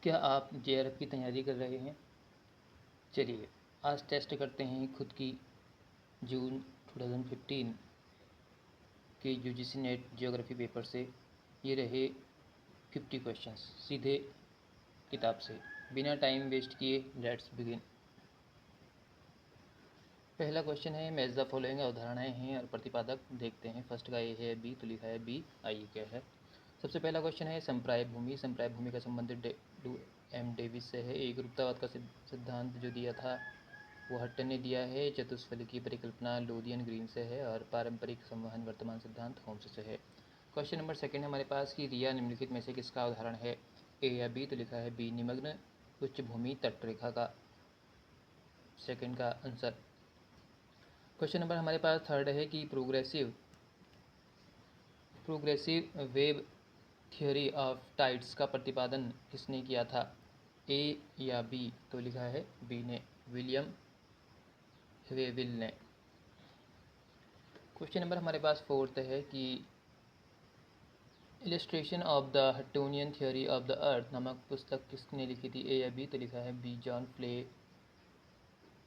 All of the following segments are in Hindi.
क्या आप जेआरएफ की तैयारी कर रहे हैं? चलिए आज टेस्ट करते हैं खुद की। जून 2015 के यूजीसी नेट ज्योग्राफी पेपर से ये रहे 50 क्वेश्चंस सीधे किताब से। बिना टाइम वेस्ट किए लेट्स बिगिन। पहला क्वेश्चन है मैच द फॉलोइंग। अवधारणाएं हैं और प्रतिपादक देखते हैं। फर्स्ट का ए है बी, तो लिखा है बी। आइए क्या है। सबसे पहला क्वेश्चन है संप्राय भूमि। संप्राय भूमि का संबंध डू एम डेविस से है। एकरूपतावाद का सिद्धांत जो दिया था वो हट्टन ने दिया है। चतुष्फलकीय परिकल्पना लोदियन ग्रीन से है और पारंपरिक संवहन वर्तमान सिद्धांत होम्स से है। क्वेश्चन नंबर सेकंड है हमारे पास कि रिया निम्नलिखित में से किसका उदाहरण है, ए या बी, तो लिखा है बी निमग्न उच्च भूमि तटरेखा का सेकंड का आंसर। क्वेश्चन नंबर हमारे पास थर्ड है कि progressive wave theory of tides का प्रतिपादन किसने किया था, ए या बी, तो लिखा है बी ने, विलियम वेविल ने। क्वेश्चन नंबर हमारे पास फोर्थ है कि illustration of the Huttonian theory of the earth नामक पुस्तक किसने लिखी थी, ए या बी, तो लिखा है बी जॉन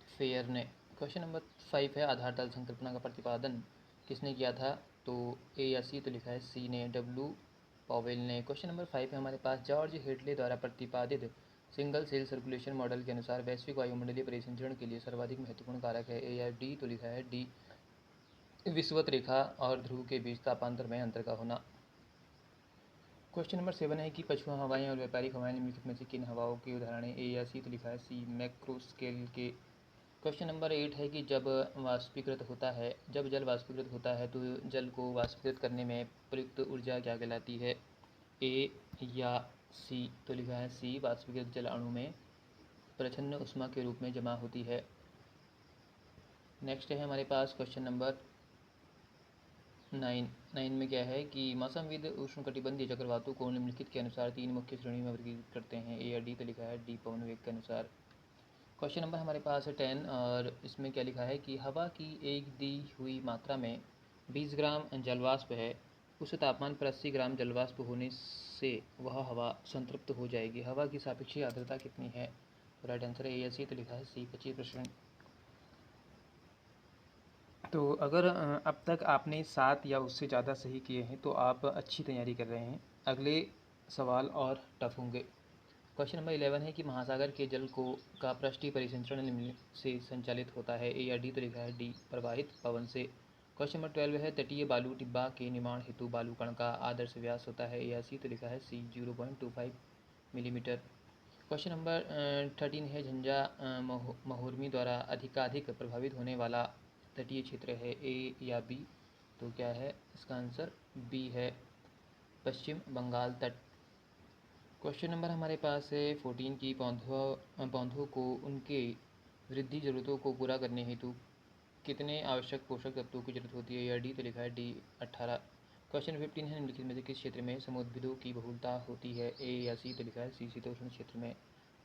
फेयर ने। क्वेश्चन नंबर 5 है आधार तल संकल्पना का प्रतिपादन किसने किया था, तो ए या सी, तो लिखा है सी ने, डब्ल्यू पॉवेल ने। क्वेश्चन नंबर 5 है हमारे पास जॉर्ज हेटले द्वारा प्रतिपादित सिंगल सेल सर्कुलेशन मॉडल के अनुसार वैश्विक वायुमंडलीय परिसंचरण के लिए सर्वाधिक महत्वपूर्ण कारक है, ए या डी, तो लिखा है डी विषुवत रेखा और ध्रुव के बीच तापांतर में अंतर का होना। क्वेश्चन नंबर 7 है कि पछुआ हवाएं और व्यापारिक हवाएं निम्नलिखित में से किन हवाओं के उदाहरण है, ए या सी, तो लिखा है सी मैक्रो स्केल के। क्वेश्चन नंबर 8 है कि जब जल वाष्पीकृत होता है तो जल को वाष्पीकृत करने में प्रयुक्त ऊर्जा क्या कहलाती है, ए या सी, तो लिखा है सी वाष्पीकृत जल अणु में प्रच्छन्न ऊष्मा के रूप में जमा होती है। नेक्स्ट है हमारे पास क्वेश्चन नंबर 9 में क्या है कि मौसमविद उष्णकटिबंधीय चक्रवातों को निम्नलिखित के अनुसार 3 मुख्य श्रेणी में वर्गीकृत करते हैं, ए या डी, तो लिखा है डी पवन वेग के अनुसार। क्वेश्चन नंबर हमारे पास है 10 और इसमें क्या लिखा है कि हवा की एक दी हुई मात्रा में 20 ग्राम जलवाष्प है, उस तापमान पर 80 ग्राम जलवाष्प होने से वह हवा संतृप्त हो जाएगी। हवा की सापेक्षिक आर्द्रता कितनी है, राइट आंसर है ए या सी, तो लिखा है सी 25%। तो अगर अब तक आपने 7 या उससे ज़्यादा सही किए हैं तो आप अच्छी तैयारी कर रहे हैं। अगले सवाल और टफ होंगे। क्वेश्चन नंबर 11 है कि महासागर के जल को का पृष्ठीय परिसंचरण निम्न से संचालित होता है, ए या डी, तो लिखा है डी प्रवाहित पवन से। क्वेश्चन नंबर 12 है तटीय बालू टिब्बा के निर्माण हेतु बालू कण का आदर्श व्यास होता है, ए या सी, तो लिखा है सी 0.25 मिलीमीटर। क्वेश्चन नंबर 13 है झंझा महोर्मी द्वारा अधिकाधिक प्रभावित होने वाला तटीय क्षेत्र है, ए या बी, तो क्या है इसका आंसर बी है, पश्चिम बंगाल तट। क्वेश्चन नंबर हमारे पास है 14 की पौधों को उनके वृद्धि जरूरतों को पूरा करने हेतु कितने आवश्यक पोषक तत्वों की जरूरत होती है, या डी, तो लिखा है डी 18। क्वेश्चन 15 है निम्नलिखित में से किस क्षेत्र में समुद्भिदों की बहुलता होती है, ए या सी, तो लिखा है सी शीतोष्ण क्षेत्र में।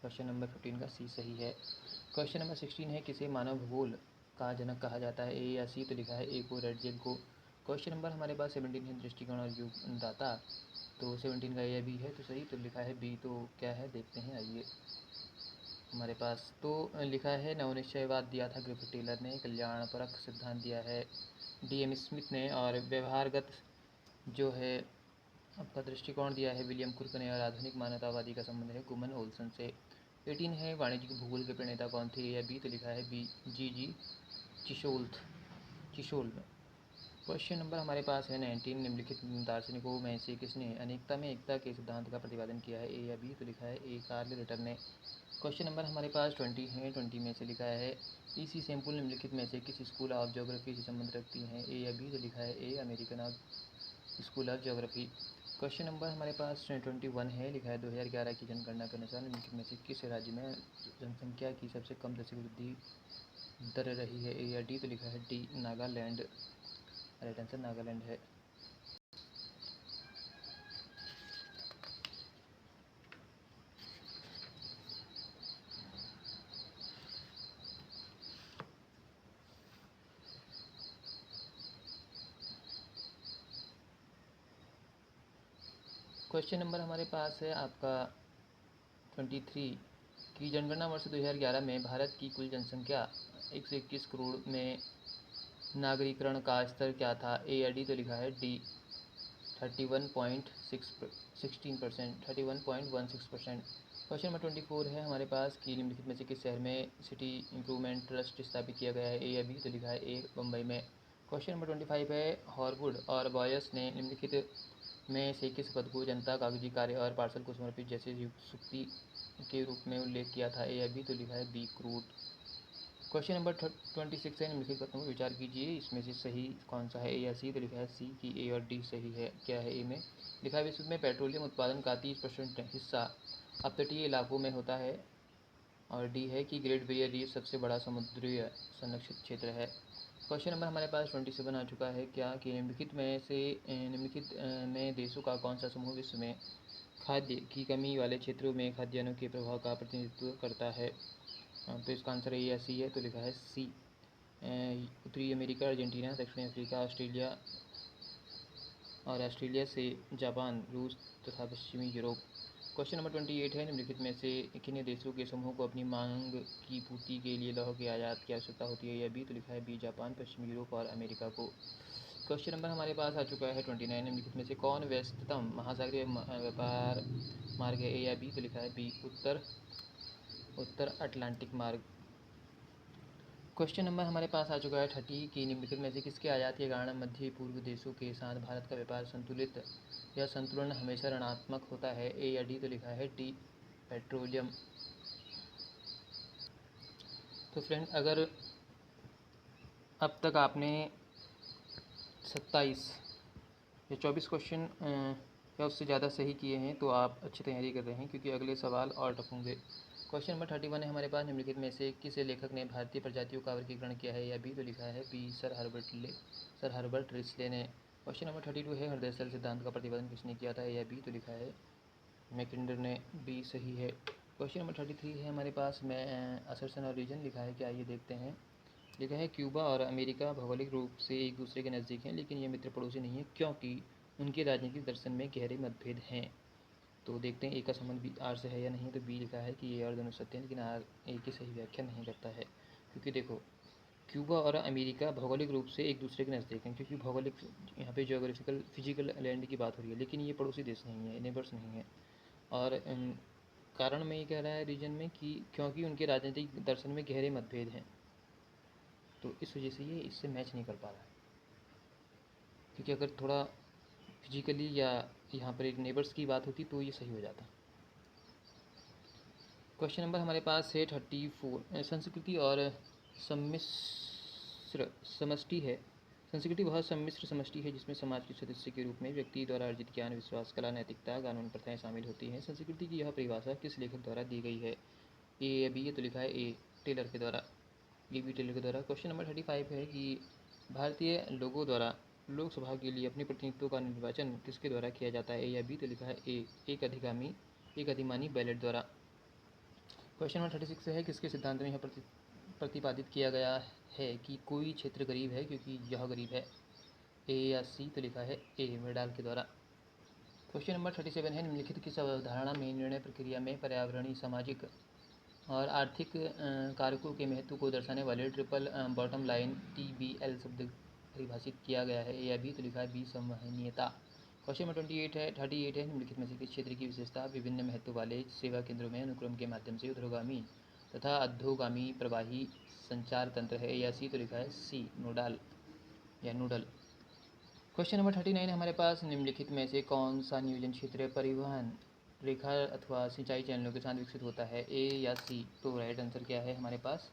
क्वेश्चन नंबर 15 का सी सही है। क्वेश्चन नंबर 16 है किसे मानव भूगोल का जनक कहा जाता है, ए या सी, तो लिखा है ए को, रेडजेल को। क्वेश्चन नंबर हमारे पास 17 है दृष्टिकोण और युगदाता, तो 17 का ए या बी है, तो सही, तो लिखा है बी। तो क्या है देखते हैं, आइए हमारे पास तो लिखा है नवनिश्चयवाद दिया था ग्रिफिथ टेलर ने, कल्याणपरक सिद्धांत दिया है डी एम स्मिथ ने, और व्यवहारगत जो है आपका दृष्टिकोण दिया है विलियम कुर्क ने, और आधुनिक मानवतावादी का संबंध है गुमन ओल्सन से। 18 है वाणिज्यिक भूगोल के प्रणेता कौन थे, ए या बी, तो लिखा है बी जी चिशोल्व। क्वेश्चन नंबर हमारे पास है 19 निम्नलिखित दार्शनिकों में से किसने अनेकता में एकता के सिद्धांत का प्रतिपादन किया है, ए या बी, तो लिखा है ए कार्ल रिटर ने। क्वेश्चन नंबर हमारे पास 20 है। 20 में से लिखा है ईसी सैम्पुल निम्नलिखित में से किस स्कूल ऑफ ज्योग्राफी से संबंध रखती हैं, ए या बी, तो लिखा है A American school of geography. Question number हमारे पास 21 है, लिखा है 2011 की जनगणना के अनुसार निम्नलिखित में से किस राज्य में जनसंख्या की सबसे कम दशक वृद्धि दर रही है, ए या डी, तो लिखा है D Nagaland, right answer Nagaland है। क्वेश्चन नंबर हमारे पास है आपका 23 की जनगणना वर्ष 2011 में भारत की कुल जनसंख्या 121 करोड़ में नागरीकरण का स्तर क्या था? ए या डी? तो लिखा है डी 31.16%। क्वेश्चन नंबर 24 है हमारे पास कि निम्नलिखित में से किस शहर में सिटी इम्प्रूवमेंट ट्रस्ट स्थापित किया गया है? ए या बी? तो लिखा है ए मुंबई में। क्वेश्चन नंबर 25 है हॉरवुड और बॉयस ने निम्नलिखित में से किस पद को जनता, कागजी कार्य और पार्सल को समर्पित जैसे युक्ति के रूप में उल्लेख किया था? ए या बी? तो लिखा है बी क्रूड। क्वेश्चन नंबर 26 है निम्नलिखित कथनों पर विचार कीजिए, इसमें से सही कौन सा है? ए या सी? तो लिखा है सी कि ए और डी सही है। क्या है ए में? लिखा है विश्व में पेट्रोलियम उत्पादन का 30% हिस्सा अपतटीय इलाकों में होता है। और डी है कि ग्रेट बैरियर रीफ सबसे बड़ा समुद्रीय संरक्षित क्षेत्र है। क्वेश्चन नंबर हमारे पास 27 आ चुका है क्या कि निम्नलिखित में देशों का कौन सा समूह विश्व में खाद्य की कमी वाले क्षेत्रों में खाद्यान्नों के प्रभाव का प्रतिनिधित्व करता है? तो इसका आंसर ए या सी है। तो लिखा है सी उत्तरी अमेरिका, अर्जेंटीना, दक्षिणी अफ्रीका, ऑस्ट्रेलिया से जापान, रूस तथा पश्चिमी यूरोप। क्वेश्चन नंबर 28 है निम्नलिखित में से किन देशों के समूह को अपनी मांग की पूर्ति के लिए लौह के आयात की आवश्यकता होती है? या बी? तो लिखा है बी जापान, पश्चिमी यूरोप और अमेरिका को। क्वेश्चन नंबर हमारे पास आ चुका है 29 निम्नलिखित में से कौन व्यस्ततम महासागरीय व्यापार मार्ग है? ए या बी? तो लिखा है बी उत्तर अटलांटिक मार्ग। क्वेश्चन नंबर हमारे पास आ चुका है 30 की निम्नलिखित में से किसके आयात के कारण मध्य पूर्व देशों के साथ भारत का व्यापार संतुलित या संतुलन हमेशा ऋणात्मक होता है? ए या डी? तो लिखा है डी पेट्रोलियम। तो फ्रेंड अगर अब तक आपने 27 या 24 क्वेश्चन या उससे ज़्यादा सही किए हैं तो आप अच्छी तैयारी कर रहे हैं, क्योंकि अगले सवाल और टफ होंगे। क्वेश्चन नंबर 31 है हमारे पास निम्नलिखित में से किस लेखक ने भारतीय प्रजातियों का वर्गीकरण किया है? या बी? तो लिखा है बी सर हर्बर्ट रिस्ले ने। क्वेश्चन नंबर 32 है हृदय सेल सिद्धांत का प्रतिपादन किसने किया था? या बी? तो लिखा है मैकिंडर ने। बी सही है। क्वेश्चन नंबर 33 है हमारे पास में असर्शन और रीजन लिखा है, क्या ये देखते हैं। लिखा है क्यूबा और अमेरिका भौगोलिक रूप से एक दूसरे के नज़दीक हैं, लेकिन ये मित्र पड़ोसी नहीं है क्योंकि उनके राजनीतिक दर्शन में गहरे मतभेद हैं। तो देखते हैं ए का संबंध बी आर से है या नहीं। तो बी लिखा है कि ए और दोनों सत्य हैं, लेकिन आर ए की सही व्याख्या नहीं करता है। क्योंकि देखो क्यूबा और अमेरिका भौगोलिक रूप से एक दूसरे के नज़दीक हैं, क्योंकि भौगोलिक यहाँ पे जोग्राफिकल फिजिकल लैंड की बात हो रही है, लेकिन ये पड़ोसी देश नहीं है, नेबर्स नहीं है। और कारण में ये कह रहा है रीजन में कि क्योंकि उनके राजनीतिक दर्शन में गहरे मतभेद हैं, तो इस वजह से ये इससे मैच नहीं कर पा रहा है। क्योंकि अगर थोड़ा फिजिकली या यहाँ पर एक नेबर्स की बात होती तो ये सही हो जाता। क्वेश्चन नंबर हमारे पास है 34 संस्कृति और सम्मिश्र समष्टि है। संस्कृति वह सम्मिश्र समष्टि है जिसमें समाज के सदस्य के रूप में व्यक्ति द्वारा अर्जित ज्ञान, विश्वास, कला, नैतिकता, कानून, प्रथाएं शामिल होती हैं। संस्कृति की यह परिभाषा किस लेखक द्वारा दी गई है? ए या बी? तो लिखा है ए टेलर के द्वारा, बी टेलर के द्वारा। क्वेश्चन नंबर 35 है कि भारतीय लोगों द्वारा लोकसभा के लिए अपने प्रतिनिधित्व का निर्वाचन किसके द्वारा किया जाता है? ए या बी? तो लिखा है ए एक अधिमानी बैलेट द्वारा। क्वेश्चन नंबर 36 है किसके सिद्धांत में यह प्रतिपादित किया गया है कि कोई क्षेत्र गरीब है क्योंकि यह गरीब है? ए या सी? तो लिखा है ए मेडाल के द्वारा। क्वेश्चन नंबर 37 है निम्नलिखित किस अवधारणा में निर्णय प्रक्रिया में पर्यावरणीय, सामाजिक और आर्थिक कारकों के महत्व को दर्शाने वाले ट्रिपल बॉटम लाइन TBL शब्द परिभाषित किया गया है? ए या बी? तो लिखा है बी संवहनीयता। क्वेश्चन नंबर 38 है निम्नलिखित में से किस क्षेत्र की विशेषता विभिन्न महत्व वाले सेवा केंद्रों में अनुक्रम के माध्यम से ऊर्ध्वगामी तथा अधोगामी प्रवाही संचार तंत्र है? ए या सी? तो लिखा है सी नोडल। क्वेश्चन नंबर 39 हमारे पास निम्नलिखित में से कौन सा नियोजन क्षेत्र परिवहन रेखा अथवा सिंचाई चैनलों के साथ विकसित होता है? ए या सी? तो राइट आंसर क्या है हमारे पास?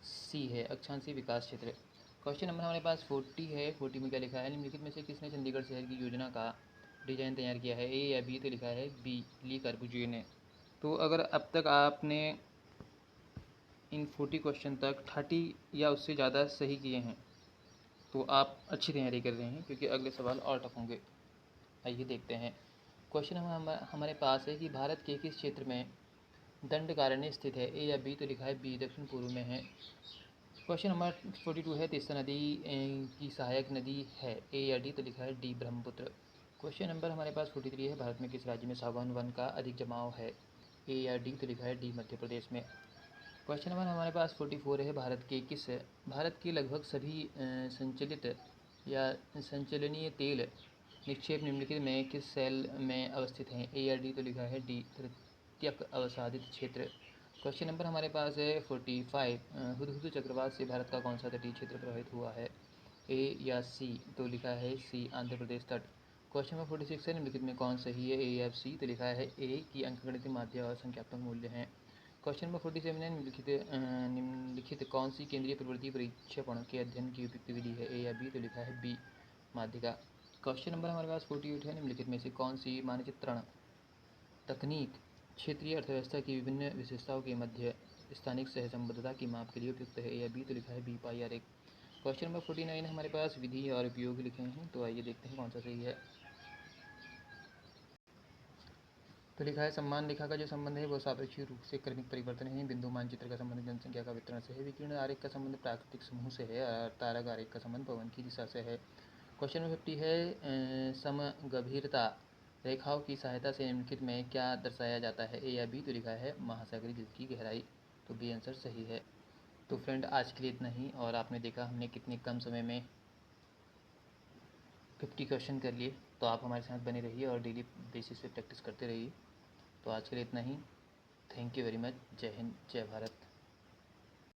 सी है अक्षांशीय विकास क्षेत्र। क्वेश्चन नंबर हमारे पास 40 है। 40 में क्या लिखा है निम्नलिखित में से किसने चंडीगढ़ शहर की योजना का डिजाइन तैयार किया है? ए या बी? तो लिखा है बी ली कार्बुजिए ने। तो अगर अब तक आपने इन 40 क्वेश्चन तक 30 या उससे ज़्यादा सही किए हैं तो आप अच्छी तैयारी कर रहे हैं, क्योंकि अगले सवाल और टफ होंगे। आइए देखते हैं। क्वेश्चन हमारे पास है कि भारत के किस क्षेत्र में दंडकारण्य स्थित है? ए या बी? तो लिखा है बी दक्षिण पूर्व में है। क्वेश्चन नंबर 42 है तीस्ता नदी की सहायक नदी है? ए या डी? तो लिखा है डी ब्रह्मपुत्र। क्वेश्चन नंबर हमारे पास 43 है भारत में किस राज्य में सागौन वन का अधिक जमाव है? ए या डी? तो लिखा है डी, मध्य प्रदेश में। क्वेश्चन नंबर हमारे पास 44 है। भारत के लगभग सभी संचलित या संचलनीय तेल निक्षेप निम्नलिखित में किस सेल में अवस्थित हैं? ए या डी? तो लिखा है डी, तृतीयक अवसादित क्षेत्र। क्वेश्चन नंबर हमारे पास है 45। हुदहुद चक्रवात से भारत का कौन सा तटीय क्षेत्र प्रभावित हुआ है? ए या सी? तो लिखा है सी, आंध्र प्रदेश तट। क्वेश्चन नंबर 46 है। निम्नलिखित में कौन सही है? ए या सी? तो लिखा है ए की अंकगणितीय माध्य और संख्यात्मक मूल्य हैं। क्वेश्चन नंबर 47 है। निम्नलिखित कौन सी केंद्रीय प्रवृत्ति परीक्षण के अध्ययन की उपयुक्त विधि है? ए या बी? तो लिखा है बी, माध्यिका। क्वेश्चन नंबर हमारे पास 48 है। निम्नलिखित में से कौन सी मानचित्रण तकनीक क्षेत्रीय अर्थव्यवस्था की विभिन्न विशेषताओं के मध्य स्थानिक सहसंबद्धता की माप के लिए उपयुक्त है? ए या बी? तो लिखा है बी, पाई आरेख। क्वेश्चन नंबर 49 हमारे पास विधि और उपयोग लिखे हैं, तो आइए देखते हैं कौन सा सही है। तो लिखा है सम्मान रेखा का जो संबंध है वो सापेक्षिक रूप से क्रमिक परिवर्तन है। बिंदु मानचित्र का संबंध जनसंख्या का वितरण से है। विकिरण आरेख का संबंध प्राकृतिक समूह से है और तारक आरेख का संबंध पवन की दिशा से है। क्वेश्चन नंबर 50 है। समगंभीरता रेखाओं की सहायता से निम्नलिखित में क्या दर्शाया जाता है? ए या बी? तो लिखा है महासागरीय जल की गहराई, तो बी आंसर सही है। तो फ्रेंड, आज के लिए इतना ही। और आपने देखा हमने कितने कम समय में 50 क्वेश्चन कर लिए। तो आप हमारे साथ बने रहिए और डेली बेसिस पे प्रैक्टिस करते रहिए। तो आज के लिए इतना ही। Thank you very much. जय हिंद, जय भारत।